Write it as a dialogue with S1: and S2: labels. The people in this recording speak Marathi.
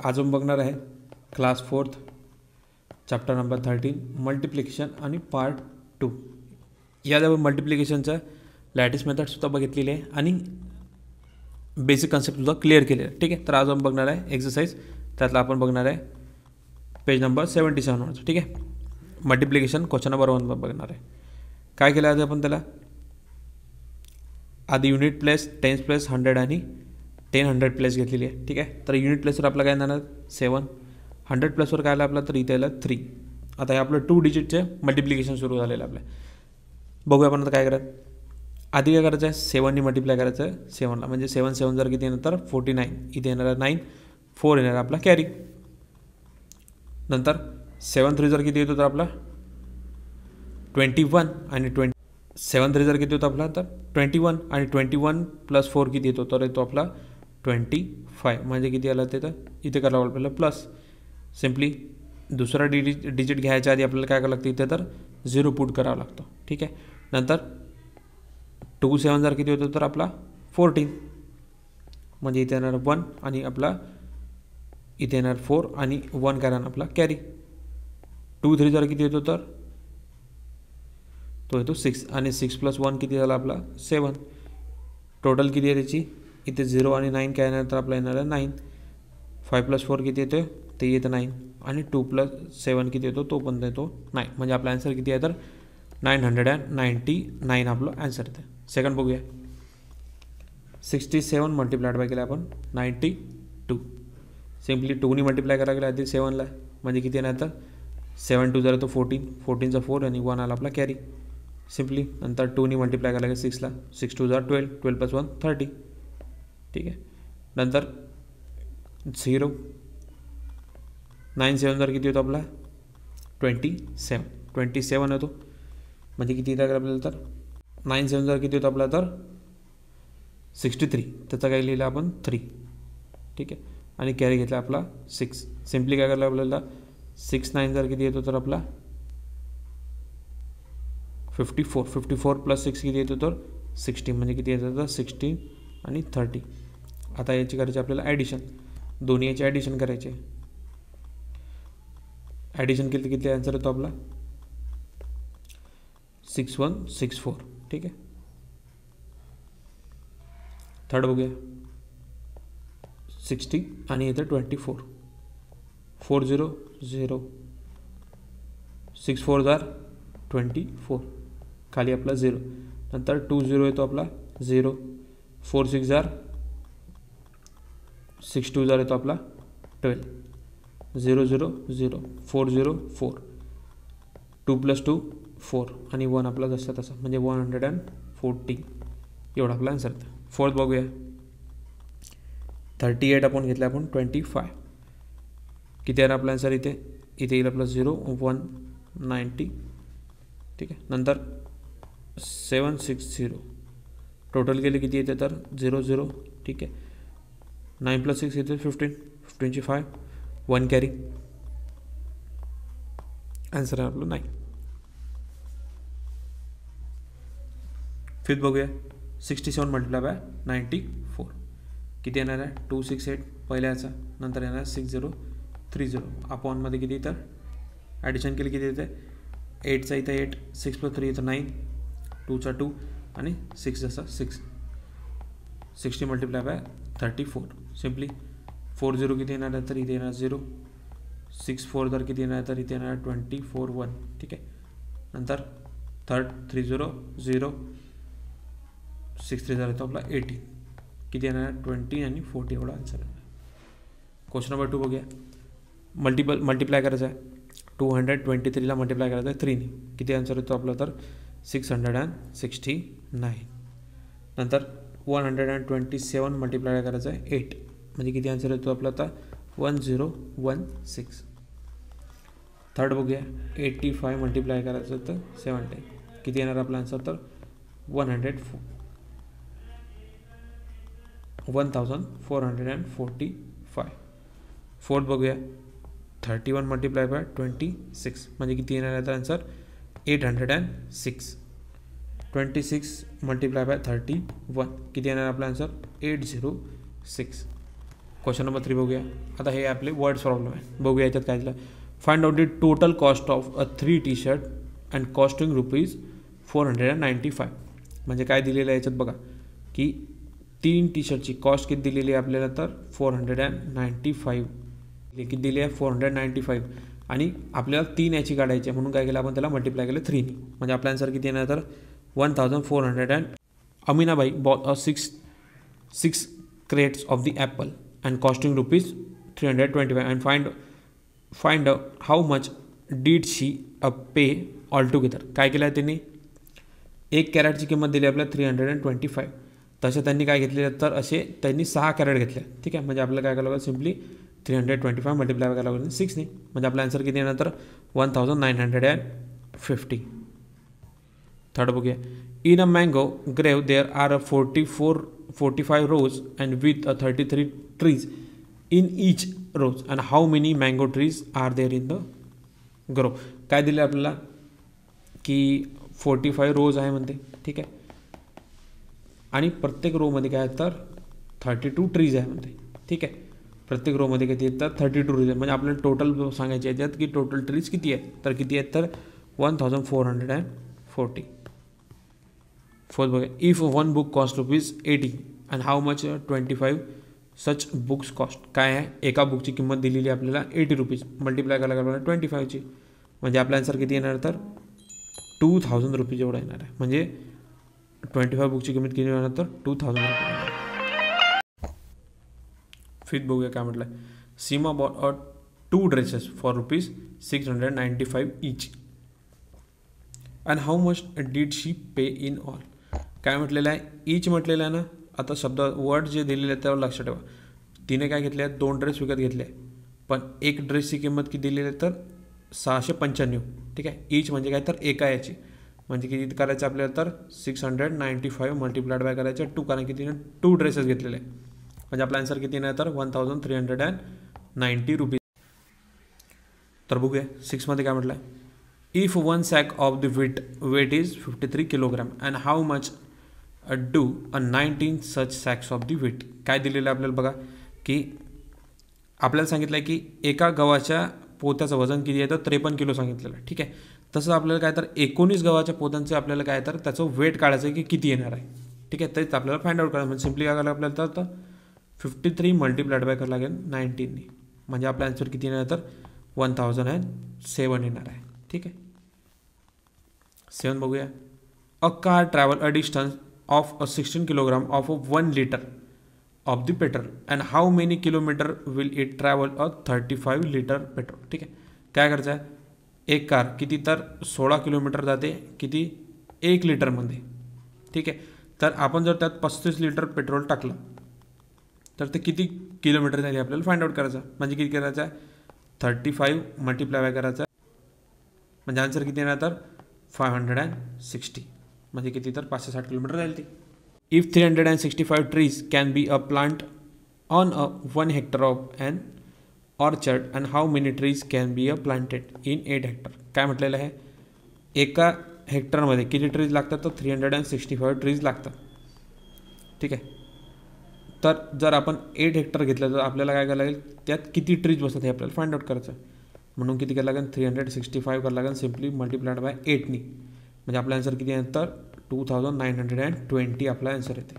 S1: आज आपण बघणार आहे class 4th chapter number 13 multiplication आणि पार्ट 2. यात आपण मल्टिप्लिकेशनचं लॅटिस मेथडसुद्धा बघितलेली आहे आणि बेसिक कन्सेप्टसुद्धा क्लिअर केले आहे. ठीक आहे, तर आज आपण बघणार आहे एक्सरसाइज. त्यातला आपण बघणार आहे पेज नंबर 77. ठीक आहे, मल्टिप्लिकेशन क्वेश्चन नंबर 1 बघणार आहे. काय केलं आहे आपण त्याला आधी युनिट प्लेस, टेन्स प्लेस, 100 आणि 100 प्लेस घेतलेली आहे. ठीक आहे, तर युनिट प्लेसवर आपला काय येणार 7, 100 प्लसवर काय आलं आपलं तर इथे आलं 3. आता हे आपलं 2 डिजिटचे मल्टिप्लिकेशन सुरू झालेलं आहे आपलं. बघूया आपण आता काय करायचं. आधी काय करायचं आहे 7नी मल्टिप्लाय करायचं आहे 7ला, म्हणजे 7 7 जर किती येणार तर 49. इथे येणार 9, 4 येणार आपला कॅरी. नंतर 7 3 जर किती येतो तर आपला 21 आणि 7 3 जर किती होतं आपला तर 21 आणि 21 + 4 किती येतो तर येतो आपला 25. म्हणजे किती आला ते तर इथे करावं आपल्याला प्लस. सिम्पली दुसरा डिजिट घ्यायच्या आधी आपल्याला काय करावं लागतं इथे तर 0 पुट करावं लागतं. ठीक आहे, नंतर 2 7 जर किती होतं तर आपला 14, म्हणजे इथे येणार 1 आणि आपला इथे येणार 4 आणि 1 कारण आपला कॅरी. 2 3 जर किती येतो तर तो येतो 6 आणि 6 + 1 किती झाला आपला 7. टोटल किती आहे त्याची इथे 0 आणि 9 काय येणार तर आपला येणार आहे 9. 5 + 4 किती येतो ते येतं 9 आणि 2 + 7 किती येतो तो पण येतो 9. म्हणजे आपला आन्सर किती आहे तर 999 आपलं आन्सर येते. सेकंड बघूया. 67 मल्टिप्लाइड बाय केला आपण 92. सिम्पली 2नी मल्टिप्लाय करायला गेला आधी 7ला, म्हणजे किती येणार तर 7 2 झालं तो 14, 14चा 4 आणि 1 आला आपला कॅरी. सिम्पली नंतर 2नी मल्टिप्लाय करायला गेला 6ला, 6 2 12, 12 + 1 30. ठीक आहे, नंतर 0 9 7 जर किती होतो आपला 27 होतो. म्हणजे किती येतं आपल्याला तर 9 7 जर किती होतं आपला तर 63. त्याचा काय लिहिलं आपण 3. ठीक आहे, आणि कॅरी घेतला आपला 6. सिम्पली काय करायला आपल्याला 6 9 जर किती येतो तर आपला 54. 54 + 6 किती येतो तर 60. म्हणजे किती येतं तर 16 आणि 30. आता याची करायची आपल्याला ॲडिशन. दोन्ही याची ॲडिशन करायचे. ॲडिशन केलं तर किती आन्सर येतो आपला 6164. ठीक आहे, थर्ड बघूया. 60 आणि इथं 24. 4 0 0, 6 4 जार 24, खाली आपला 0. नंतर 2 0 येतो आपला 0, 4 6 जार 6 2 जार येतो आपला 12, 0 0 0, 4 0 4, 2 + 2 4 आणि 1 आपला जसं तसं, म्हणजे 140. एवढा आपला आन्सर येतं. फोर्थ बघूया. 38 आपण घेतलं आपण 25. किती आहे आपला आन्सर इथे येईल आपला 0 1 90. ठीक आहे, नंतर 760. टोटल केले किती येते तर 0 0. ठीक आहे, 9 + 6 येते 15, 15ची 5, 1 कॅरी. आन्सर आहे आपलं 9. फिफ्थ बघूया. 67 मल्टिप्लाय बाय 94. किती येणार आहे 268 पहिल्याचा, नंतर येणार 6030. अपॉनमध्ये किती तर ॲडिशन केली किती येते 8चा इथं 8, 6 + 3 इथं 9, 2चा 2 आणि 6 जसा 6. 60 मल्टिप्लाय बाय 34. सिम्पली 4 0 किती येणार आहे तर इथे येणार 0, 6 4 जर किती येणार तर इथे येणार 24 1. ठीक आहे, नंतर थर्ड 3 0 0, 6 3 झालं तो आपला 18. किती येणार 20 आणि 40. एवढा आन्सर आहे. क्वेश्चन नंबर 2 बघूया. मल्टिप्लाय करायचं आहे 223ला मल्टिप्लाय करायचं आहे 3नी. किती आन्सर येतो आपला तर 669. नंतर 127 मल्टिप्लाय करायचं आहे 8, म्हणजे किती आन्सर येतो आपला आता 1016. थर्ड बघूया. 85 मल्टिप्लाय करायचं तर 70. किती येणार आपला आन्सर तर 1445. फोर्थ बघूया. 31 मल्टिप्लाय बाय 26, म्हणजे किती येणार आहे तर आन्सर 806. 26 मल्टिप्लाय बाय 31, किती येणार आपला आन्सर 806. क्वेश्चन नंबर 3 बघूया. आता हे आपले वर्ड्स प्रॉब्लेम आहे. बघूया याच्यात काय दिलं. Find out the total cost of a 3 T-shirt and costing ₹495. म्हणजे काय दिलेलं आहे याच्यात बघा की 3 टी-शर्टची कॉस्ट किती दिलेली आहे आपल्याला तर 495. किती दिली आहे 495 आणि आपल्याला 3 याची काढायची आहे म्हणून काय केलं आपण त्याला मल्टिप्लाय केलं 3 ने. म्हणजे आपला आन्सर किती येणार तर 1400. अमीनाबाई bought a 6 crates of the apple and costing ₹325 and find out how much did she pay altogether. काय केलं आहे त्यांनी 1 कॅरेटची किंमत दिली आपल्याला 325. तसे त्यांनी काय घेतले तर असे त्यांनी 6 कॅरेट घेतले. ठीक आहे. म्हणजे आपल्याला काय करावं लागेल सिम्पली 325 मल्टिप्लाय करावं लागेल 6 ने. म्हणजे आपला आन्सर किती येणार तर 1950. थर्ड बघूया. In a mango grove there are 45 rows and with 33 trees in each rows and how many mango trees are there in the grove. काय दिलं आपल्याला की 45 रोज आहे म्हणते. ठीक आहे. आणि प्रत्येक रो मध्ये काय तर 32 ट्रीज आहे म्हणते. ठीक आहे. प्रत्येक रो मध्ये किती आहेत तर 32 ट्रीज आहे. म्हणजे आपल्याला टोटल सांगायचे आहेत की टोटल ट्रीज किती आहेत तर किती आहेत तर 1440. फोर्थ बघा. If one book cost ₹80 and how much 25 such books cost. काय आहे एका बुकची किंमत दिलेली आपल्याला ₹80 मल्टिप्लाय करायला लागणार 25ची. म्हणजे आपला आन्सर किती येणार तर ₹2000 एवढा येणार आहे. म्हणजे 25 बुकची किंमत किती येणार तर ₹2000. फिफ्थ बघूया काय म्हटलं. Seema bought 2 dresses for ₹695 each and how much did she pay in all. काय म्हटलेलं आहे ईच म्हटलेलं आहे ना. आता शब्द वर्ड जे दिलेले आहेत त्यावर लक्ष ठेवा. तिने काय घेतले आहेत 2 ड्रेस विकत घेतले पण एक ड्रेसची किंमत किती दिलेली आहे तर 695. ठीक आहे. ईच म्हणजे काय तर एका याची म्हणजे किती करायचं आपल्याला तर 695 मल्टिप्लाइड बाय करायचं 2 कारण की तिने 2 ड्रेसेस घेतलेले आहे. म्हणजे आपला आन्सर किती येणार तर ₹1390. तर बघूया 6 मध्ये काय म्हटलं आहे. If one sack of the weight is 53 kilogram and how much do a 19 such sacks of the weight. काय दिलेलं आपल्याला बघा की आपल्याला सांगितलं आहे की एका गव्हाच्या पोत्याचं वजन किती आहे तर 53 किलो सांगितलेलं आहे. ठीक आहे. तसं आपल्याला काय तर 19 गव्हाच्या पोत्यांचे आपल्याला काय तर त्याचं वेट काढायचं आहे की किती येणार आहे. ठीक आहे. तेच आपल्याला फाइंड आउट करायचं. म्हणजे सिम्पली काय करायला आपल्याला तर 53 मल्टिप्लाइड बाय करावं लागेल 19 ने. म्हणजे आपला आन्सर किती येणार तर 1007 येणार आहे. ठीक आहे. 7 बघूया. A car travel a distance of 16 kilogram of 1 litre of the petrol and how many kilometre will it travel 35 litre petrol. ठीक आहे. काय करायचं आहे एक कार किती तर 16 किलोमीटर जाते किती 1 लिटरमध्ये. ठीक आहे. तर आपण जर त्यात 35 लिटर पेट्रोल टाकलं तर ते किती किलोमीटर झाली आपल्याला फाइंड आउट करायचं. म्हणजे किती करायचं आहे 35 मल्टिप्लाय बाय करायचं म्हणजे आन्सर किती येणार तर 560. म्हणजे किती तर 560 किलोमीटर जाईल ते. If 365 trees can be a plant on 1 hectare of an orchard and how many trees can be a planted in 8 hectare. काय म्हटलेलं आहे एका हेक्टरमध्ये किती ट्रीज लागतात तर 365 ट्रीज लागतात. ठीक आहे. तर जर आपण 8 हेक्टर घेतलं तर आपल्याला काय करायला लागेल त्यात किती ट्रीज बसतात हे आपल्याला फाइंड आउट करायचं. म्हणून किती करायला लागेल 365 करायला लागेल सिम्पली मल्टिप्लाइड बाय 8 ने. म्हणजे आपला आन्सर किती आहे तर 2920 आपला आन्सर येते.